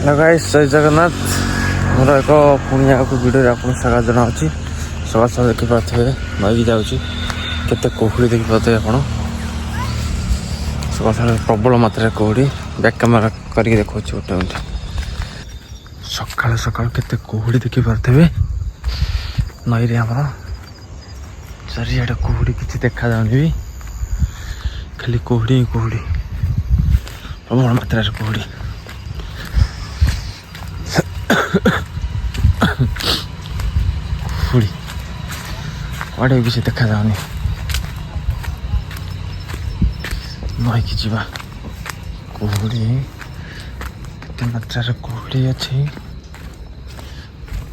Hello guys, जय जगन्नाथ। मोर एक पुणी आगे भिडियो आप स्वागत जनावि। सकाल सकाल देखिपे नई जाऊँगी केते कुहुड़ी देखिपे आप सकाल सकाल प्रबल मात्रा कुहुड़ी। बैक कैमेरा करके देखा गोटे मिनट। सकाल सकाल केते कुहुड़ी देखिपे नई रे आम चारिआडे कुहुड़ी किसी देखा जाऊनी भी खाली कुहुड़ी कुहुड़ी प्रबल मात्रा कुहुड़ी। कुहुड़ी आड़े किसी देखा जाऊनी नई कि जा कुहुड़ी केते मात्रा कुहुड़ी अच्छी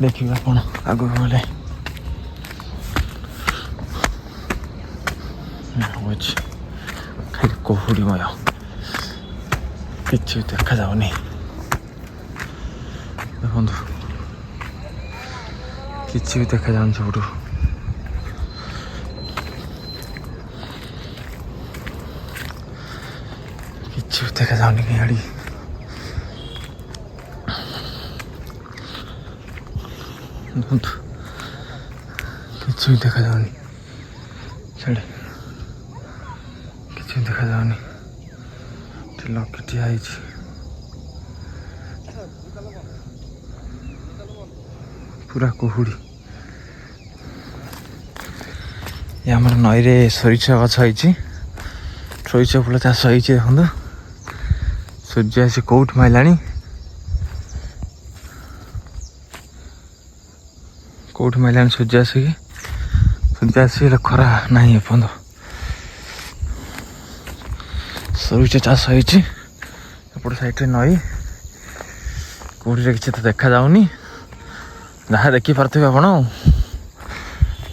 देखिए आप आग गले खाली कुहुड़ीमय कि देखा जाऊनी। देखो किसी भी देखा जाऊँ सब किसी भी देखा जाऊनी कहीं किसी भी देखा जाऊनी छाड़े किसी भी देखा जाऊनी लकटिया पूरा कुहुड़ी। ये आम नई रे सरिष गछ सरिष फूल चाष हो देखो सूर्य आसी कौट माइला कौट माइला सूर्य आसिक खरा ना एपद सरिष चाष होपट साइड नई कौटी किसी तो देखा जाऊनी जहाँ देखी पारे आप